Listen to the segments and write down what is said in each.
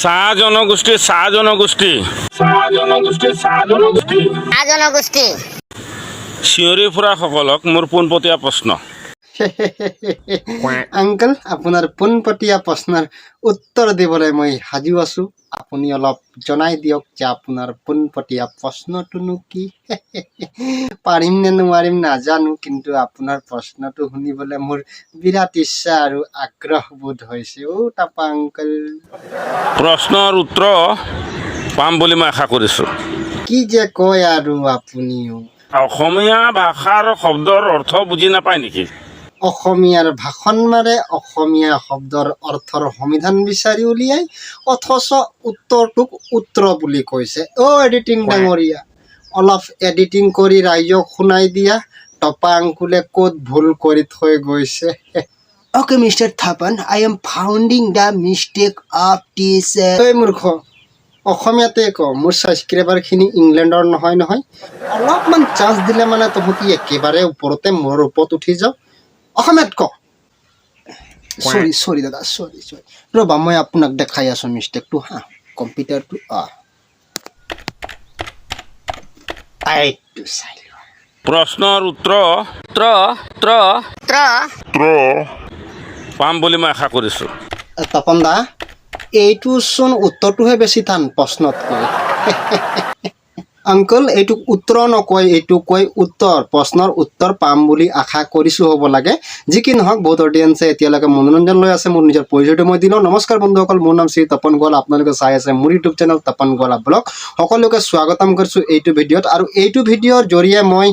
চাহ জনগোষ্ঠী চিঞৰি ফুৰাসকলক মোৰ পোনপটীয়া প্ৰশ্ন। আংকল, আপোনাৰ পোনপটীয়া প্ৰশ্নৰ উত্তৰ দিবলৈ মই সাজু আছো। আপুনি অলপ জনাই দিয়ক যে আপোনাৰ পোনপটীয়া প্ৰশ্নটোনো কি? পাৰিম নে নোৱাৰিম নাজানো, কিন্তু আপোনাৰ প্ৰশ্নটো শুনিবলৈ মোৰ বিৰাট ইচ্ছা আৰু আগ্ৰহ বোধ হৈছে। তাপা আংকল, প্ৰশ্নৰ উত্তৰ পাম বুলি মই আশা কৰিছোঁ। কি যে কয় আৰু আপুনিও। অসমীয়া ভাষাৰ শব্দৰ অৰ্থ বুজি নাপায় নেকি? অসমীয়াৰ ভাষণ মাৰে, অসমীয়া শব্দৰ অৰ্থৰ সমিধান বিচাৰি উলিয়াই, অথচ উত্তৰটোক উত্তৰ বুলি কৈছে। এডিটিং ডাঙৰীয়া, অলপ এডিটিং কৰি ৰাইজক শুনাই দিয়া। টপা আংকুলে ক'ত ভুল কৰি থৈ গৈছে। Okay, Mr. Thapan, I am finding the mistake of this. মূৰ্খ, অসমীয়াতে ক। মোৰ ছাবস্ক্ৰাইবাৰখিনি ইংলেণ্ডৰ নহয়। অলপমান চান্স দিলে মানে তহঁতি একেবাৰে ওপৰতে মোৰ ওপৰত উঠি যাওঁ। অসমীয়াত ক। চৰি দাদা, চৰি। ৰ'বা, মই আপোনাক দেখাই আছোঁ মিষ্টেকটো। কম্পিউটাৰটো এইটো চাই লোৱা। প্ৰশ্নৰ উত্তৰ পাম বুলি মই আশা কৰিছোঁ। তপন দা, এইটোচোন উত্তৰটোহে বেছি টান প্ৰশ্নতকৈ। আংকল, এইটোক উত্তৰ নকয়, এইটো কয় উত্তৰ। প্ৰশ্নৰ উত্তৰ পাম বুলি আশা কৰিছোঁ হ'ব লাগে। যি কি নহওক, বহুত অডিয়েঞ্চে এতিয়ালৈকে মনোৰঞ্জন লৈ আছে। মোৰ নিজৰ পৰিচয়টো মই দিলোঁ। নমস্কাৰ বন্ধুসকল, মোৰ নাম শ্ৰী তপন গোৱালা। আপোনালোকে চাই আছে মোৰ YouTube channel Tapan Gowala blog. সকলোকে স্বাগতম কৰিছোঁ এইটো ভিডিঅ'ত। আৰু এইটো ভিডিঅ'ৰ জৰিয়ে মই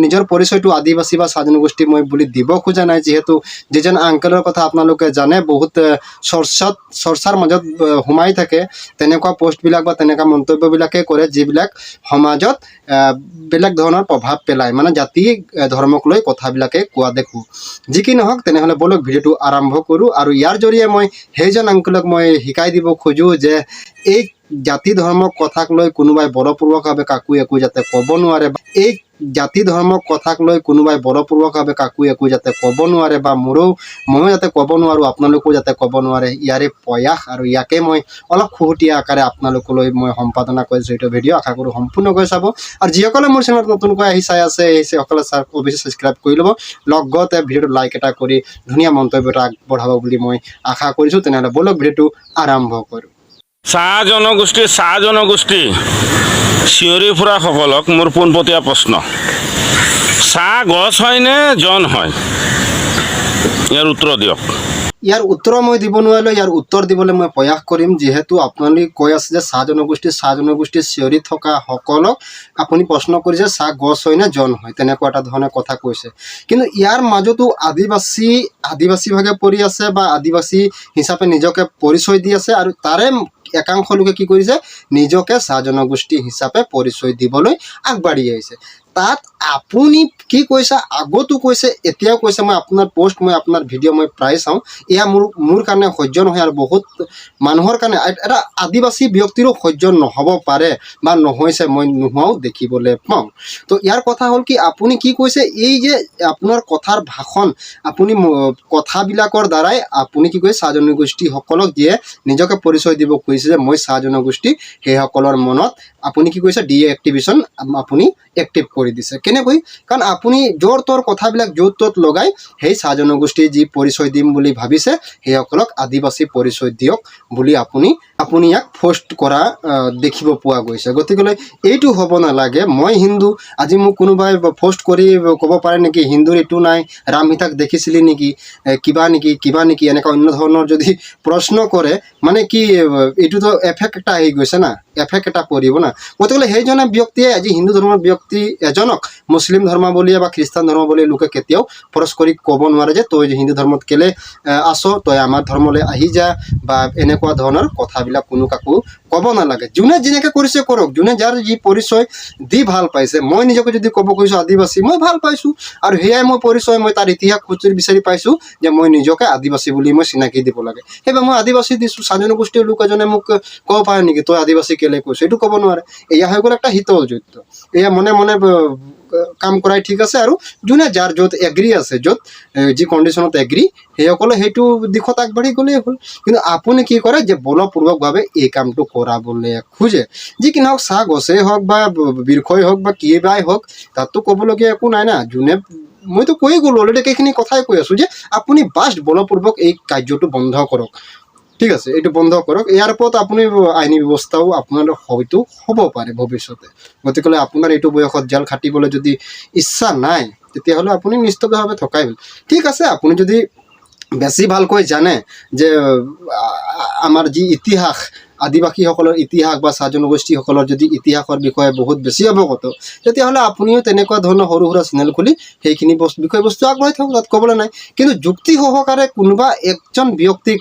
নিজৰ পৰিচয়টো আদিবাসী বা চাহ জনগোষ্ঠী মই বুলি দিব খোজা নাই, যিহেতু যিজন আংকলৰ কথা আপোনালোকে জানে, বহুত চৰ্চাৰ মাজত সোমাই থাকে। তেনেকুৱা পষ্টবিলাক বা তেনেকুৱা মন্তব্যবিলাকে কৰে, যিবিলাক সমাজত বেলেগ ধৰণৰ প্ৰভাৱ পেলায়, মানে জাতি ধৰ্মক লৈ কথাবিলাকে কোৱা দেখোঁ। যি কি নহওক, তেনেহ'লে বলক ভিডিঅ'টো আৰম্ভ কৰোঁ। আৰু ইয়াৰ জৰিয়ে মই সেইজন আংকলক মই শিকাই দিব খোজোঁ যে এই জাতি ধৰ্মক কথাক লৈ কোনোবাই বলপূৰ্বকভাৱে কাকো একো যাতে ক'ব নোৱাৰে, এই জাতি ধৰ্মক কথাক লৈ কোনোবাই বলপূৰ্বকভাৱে কাকো একো যাতে ক'ব নোৱাৰে, বা ময়ো যাতে ক'ব নোৱাৰোঁ, আপোনালোকেও যাতে ক'ব নোৱাৰে, ইয়াৰে প্ৰয়াস আৰু ইয়াকে মই অলপ খুহুতীয়া আকাৰে আপোনালোকলৈ মই সম্পাদনা কৰিছোঁ এইটো ভিডিঅ'। আশা কৰোঁ সম্পূৰ্ণকৈ চাব। আৰু যিসকলে মোৰ চেনেলত নতুনকৈ চাই আছে, সকলে অৱশ্যে ছাবস্ক্ৰাইব কৰি ল'ব, লগতে ভিডিঅ'টো লাইক এটা কৰি ধুনীয়া মন্তব্য এটা আগবঢ়াব বুলি মই আশা কৰিছোঁ। তেনেহ'লে বলক ভিডিঅ'টো আৰম্ভ কৰোঁ। চাহ জনগোষ্ঠী চিঞৰি ফুৰাসকলক মোৰ পোনপটীয়া প্ৰশ্ন। চাহ গছ হয়নে জন হয়? ইয়াৰ উত্তৰ দিয়ক। ইয়াৰ উত্তৰ মই দিব নোৱাৰিলোঁ, ইয়াৰ উত্তৰ দিবলৈ মই প্ৰয়াস কৰিম। যিহেতু আপোনালোকে কৈ আছে যে চাহ জনগোষ্ঠী চিঞৰি থকা সকলক আপুনি প্ৰশ্ন কৰিছে চাহ গছ হয় নে জন হয়, তেনেকুৱা এটা ধৰণে কথা কৈছে। কিন্তু ইয়াৰ মাজতো আদিবাসীভাগে পৰি আছে, বা আদিবাসী হিচাপে নিজকে পৰিচয় দি আছে। আৰু তাৰে একাংশ লোকে কি কৰিছে, নিজকে চাহ জনগোষ্ঠী হিচাপে পৰিচয় দিবলৈ আগবাঢ়ি আহিছে। তাত আপুনি কি কৈছে, আগতো কৈছে, এতিয়াও কৈছে। মই আপোনাৰ পোষ্ট, মই আপোনাৰ ভিডিঅ' মই প্ৰায় চাওঁ। এয়া মোৰ কাৰণে সহ্য নহয়, আৰু বহুত মানুহৰ কাৰণে, এটা আদিবাসী ব্যক্তিৰো সহ্য নহ'ব পাৰে, বা নহৈছে, মই নোহোৱাও দেখিবলৈ পাওঁ। তো ইয়াৰ কথা হ'ল কি, আপুনি কি কৈছে, এই যে আপোনাৰ কথাৰ ভাষণ, আপুনি কথাবিলাকৰ দ্বাৰাই আপুনি কি কৈছে, চাহ জনগোষ্ঠীসকলক দিয়ে নিজকে পৰিচয় দিব খুজিছে যে মই চাহ জনগোষ্ঠী, সেইসকলৰ মনত আপুনি কি কৈছে, ডিএক্টিভেশ্যন আপুনি এক্টিভ কৰি দিছে। কেনেকৈ? কাৰণ আপুনি য'ৰ ত'ৰ কথাবিলাক য'ত ত'ত লগাই সেই চাহ জনগোষ্ঠী যি পৰিচয় দিম বুলি ভাবিছে, সেইসকলক আদিবাসী পৰিচয় দিয়ক বুলি আপুনি ইয়াক পোষ্ট কৰা দেখিব পোৱা গৈছে। গতিকে এইটো হ'ব নালাগে। মই হিন্দু, আজি মোক কোনোবাই পোষ্ট কৰি ক'ব পাৰে নেকি, হিন্দুৰ এইটো নাই, ৰাম সীতাক দেখিছিলি নেকি, কিবা নেকি এনেকুৱা অন্য ধৰণৰ যদি প্ৰশ্ন কৰে, মানে কি, এইটোতো এফেক্ট এটা আহি গৈছে না, এফেক্ট এটা পৰিব না। গতিকে সেইজনে ব্যক্তিয়ে, আজি হিন্দু ধৰ্মৰ ব্যক্তি এজনক মুছলিম ধৰ্মাৱলীয়ে বা খ্ৰীষ্টান ধৰ্মাৱলীয়ে লোকে কেতিয়াও ফৰচ কৰি ক'ব নোৱাৰে যে তই হিন্দু ধৰ্মত কেলে আছ, তই আমাৰ ধৰ্মলৈ আহি যা, বা এনেকুৱা ধৰণৰ কথাবিলাক কোনো কাকো ক'ব নালাগে। যোনে যেনেকৈ কৰিছে কৰক, যোনে যাৰ যি পৰিচয় দি ভাল পাইছে। মই নিজকে যদি ক'ব খুজিছোঁ আদিবাসী, মই ভাল পাইছোঁ, আৰু সেয়াই মোৰ পৰিচয়। মই তাৰ ইতিহাস খুচৰি বিচাৰি পাইছোঁ যে মই নিজকে আদিবাসী বুলি মই চিনাকি দিব লাগে, সেইবাবে মই আদিবাসী দিছোঁ। চাহ জনগোষ্ঠীৰ লোক এজনে মোক ক'ব পাৰে নেকি তই আদিবাসী কেলে কৈছোঁ? এইটো ক'ব নোৱাৰে। এয়া হৈ গ'ল এটা শীতল যুদ্ধ। এয়া মনে কাম কৰাই ঠিক আছে আৰু যোনে যাৰ য'ত এগ্ৰী আছে য'ত যি কণ্ডিশ্যনত এগ্ৰী সেইসকলে সেইটো দিশত আগবাঢ়ি গ'লেই হ'ল কিন্তু আপুনি কি কৰে যে বলপূৰ্বকভাৱে এই কামটো কৰাবলৈ খোজে যি কি নহওক চাহ গছেই হওক বা বৃক্ষই হওক বা কিবাই হওক তাততো ক'বলগীয়া একো নাই না যোনে মইতো কৈয়ে গ'লোঁ অলৰেডি এইখিনি কথাই কৈ আছোঁ যে আপুনি বাষ্ট বলপূৰ্বক এই কাৰ্যটো বন্ধ কৰক ঠিক আছে এইটো বন্ধ কৰক ইয়াৰ ওপৰত আপুনি আইনী ব্যৱস্থাও আপোনাৰ হয়তো হ'ব পাৰে ভৱিষ্যতে গতিকে আপোনাৰ এইটো বয়সত জাল খাটিবলৈ যদি ইচ্ছা নাই তেতিয়াহ'লে আপুনি নিশ্চিতভাৱে থকাই হ'ল ঠিক আছে আপুনি যদি বেছি ভালকৈ জানে যে আমাৰ যি ইতিহাস আদিবাসীসকলৰ ইতিহাস বা চাহ জনগোষ্ঠীসকলৰ যদি ইতিহাসৰ বিষয়ে বহুত বেছি অৱগত তেতিয়াহ'লে আপুনিও তেনেকুৱা ধৰণৰ সৰু সুৰা চেনেল খুলি সেইখিনি বিষয়বস্তু আগবঢ়াই থাকক তাত ক'বলৈ নাই কিন্তু যুক্তি সহকাৰে কোনোবা একজন ব্যক্তিক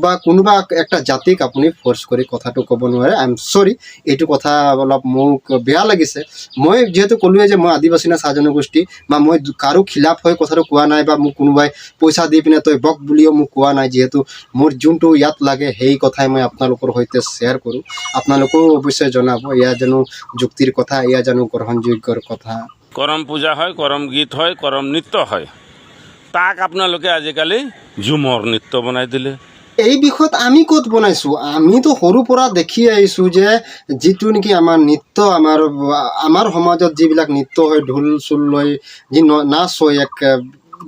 বা কোনোবা একটা জাতিক আপুনি ফ'ৰ্চ কৰি কথাটো ক'ব নোৱাৰে আই এম চৰি এইটো কথা অলপ মোক বেয়া লাগিছে মই যিহেতু ক'লোৱে যে মই আদিবাসী না চাহ জনগোষ্ঠী বা মই কাৰো খিলাফ হৈ কথাটো কোৱা নাই বা মোক কোনোবাই পইচা দি পিনে তই বক বুলিও মোক কোৱা নাই যিহেতু মোৰ যোনটো ইয়াত লাগে সেই কথাই মই আপোনালোকৰ সৈতে শ্বেয়াৰ কৰোঁ আপোনালোকেও অৱশ্যে জনাব এয়া জানো যুক্তিৰ কথা এয়া জানো গ্ৰহণযোগ্যৰ কথা কৰম পূজা হয় কৰম গীত হয় কৰম নৃত্য হয় তাক আপোনালোকে আজিকালি ঝুমৰ নৃত্য বনাই দিলে এই বিষয়ত আমি ক'ত বনাইছোঁ আমিতো সৰুৰ পৰা দেখি আহিছোঁ যে যিটো নেকি আমাৰ নৃত্য আমাৰ সমাজত যিবিলাক নৃত্য হয় ঢোল চোল লৈ যি নাচ হয় এক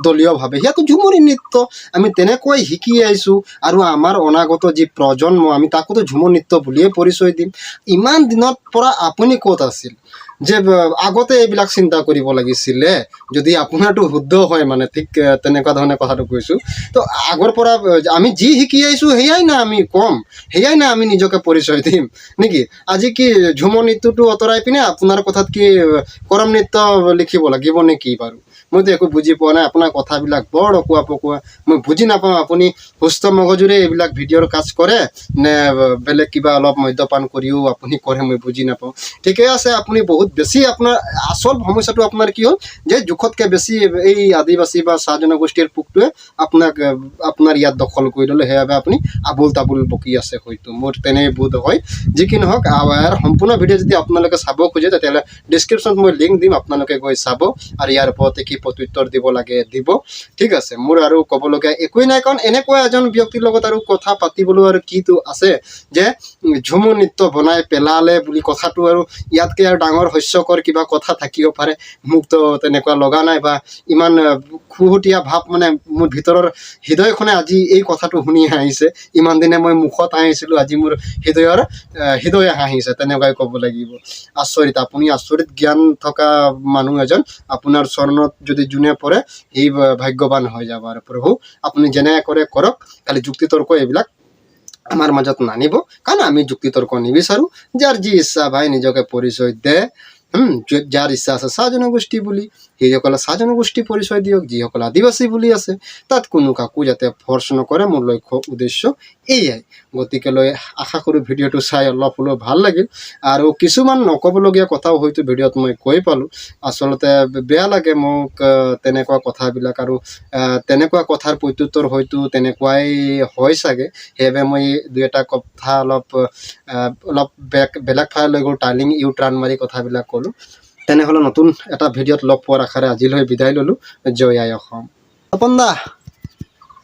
দলীয়ভাৱে সেয়াতো ঝুমুৰি নৃত্য আমি তেনেকৈ শিকি আহিছোঁ আৰু আমাৰ অনাগত যি প্ৰজন্ম আমি তাকোতো ঝুমুৰ নৃত্য বুলিয়ে পৰিচয় দিম ইমান দিনত পৰা আপুনি ক'ত আছিল যে আগতে এইবিলাক চিন্তা কৰিব লাগিছিলে যদি আপোনাৰতো শুদ্ধ হয় মানে ঠিক তেনেকুৱা ধৰণে কথাটো কৈছোঁ তো আগৰ পৰা আমি যি শিকি আহিছোঁ সেয়াই না আমি ক'ম সেয়াই না আমি নিজকে পৰিচয় দিম নেকি আজি কি ঝুমুৰ নৃত্যটো আঁতৰাই পিনে আপোনাৰ কথাত কি কৰম নৃত্য লিখিব লাগিব নেকি বাৰু মইতো একো বুজি পোৱা নাই আপোনাৰ কথাবিলাক বৰ অকোৱা পকোৱা মই বুজি নাপাওঁ আপুনি সুস্থ মগজুৰে এইবিলাক ভিডিঅ'ৰ কাজ কৰে নে বেলেগ কিবা অলপ মদ্যপান কৰিও আপুনি কৰে মই বুজি নাপাওঁ ঠিকে আছে আপুনি বহুত বেছি আপোনাৰ আচল সমস্যাটো আপোনাৰ কি হ'ল যে জোখতকৈ বেছি এই আদিবাসী বা চাহ জনগোষ্ঠীৰ পোকটোৱে আপোনাৰ ইয়াত দখল কৰি ল'লে সেইবাবে আপুনি আবুল তাবুল বকি আছে হয়তো মোৰ তেনে বোধ হয় যি কি নহওক ইয়াৰ সম্পূৰ্ণ ভিডিঅ' যদি আপোনালোকে চাব খোজে তেতিয়াহ'লে ডিছক্ৰিপশ্যনত মই লিংক দিম আপোনালোকে গৈ চাব আৰু ইয়াৰ ওপৰতে কি প্ৰত্যুত্তৰ দিব লাগে দিব ঠিক আছে মোৰ আৰু ক'বলগীয়া একোৱেই নাই কাৰণ এনেকুৱা এজন ব্যক্তিৰ লগত আৰু কথা পাতিবলৈ আৰু কিটো আছে যে ঝুমুৰ নৃত্য বনাই পেলালে বুলি কথাটো আৰু ইয়াতকৈ আৰু ডাঙৰ হাস্যকৰ কিবা কথা থাকিব পাৰে মোকতো তেনেকুৱা লগা নাই বা ইমান খুহুতীয়া ভাৱ মানে মোৰ ভিতৰৰ হৃদয়খনে আজি এই কথাটো শুনি হাঁহিছে ইমান দিনে মই মুখত হাঁহিছিলোঁ আজি মোৰ হৃদয়ে হাঁহিছে তেনেকুৱাই ক'ব লাগিব আচৰিত আপুনি আচৰিত জ্ঞান থকা মানুহ এজন আপোনাৰ চৰণত যদি যোনে পৰে এই ভাগ্যৱান হৈ যাব আৰু প্ৰভু আপুনি যেনে কৰে কৰক খালি যুক্তিতৰ্ক এইবিলাক আমাৰ মাজত নানিব কাৰণ আমি যুক্তিতৰ্ক নিবিচাৰোঁ যাৰ যি ইচ্ছা ভাই নিজকে পৰিচয় দে যাৰ ইচ্ছা আছে চাহ জনগোষ্ঠী বুলি সেইসকলে চাহ জনগোষ্ঠী পৰিচয় দিয়ক যিসকলে আদিবাসী বুলি আছে তাত কোনো কাকো যাতে ফৰ্চ নকৰে মোৰ লক্ষ্য উদ্দেশ্য এয়াই গতিকেলৈ আশা কৰোঁ ভিডিঅ'টো চাই অলপ হ'লেও ভাল লাগিল আৰু কিছুমান নক'বলগীয়া কথাও হয়তো ভিডিঅ'ত মই কৈ পালোঁ আচলতে বেয়া লাগে মোক তেনেকুৱা কথাবিলাক আৰু তেনেকুৱা কথাৰ প্ৰত্যুত্তৰ হয়তো তেনেকুৱাই হয় চাগে সেইবাবে মই দুই এটা কথা অলপ বেলেগ ফালে লৈ গ'ল টাৰ্ণিং ইউ টাৰ্ণ মাৰি কথাবিলাক ক'লোঁ তেনেহ'লে নতুন এটা ভিডিঅ'ত লগ পোৱাৰ আশাৰে আজিলৈ বিদায় ল'লোঁ জয় আই অসম তপন দা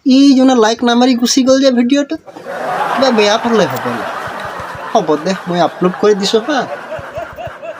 ইজনে লাইক নামাৰি গুচি গ'ল যে ভিডিঅ'টোত কিবা বেয়া পালে হ'ব দে মই আপলোড কৰি দিছোঁ হা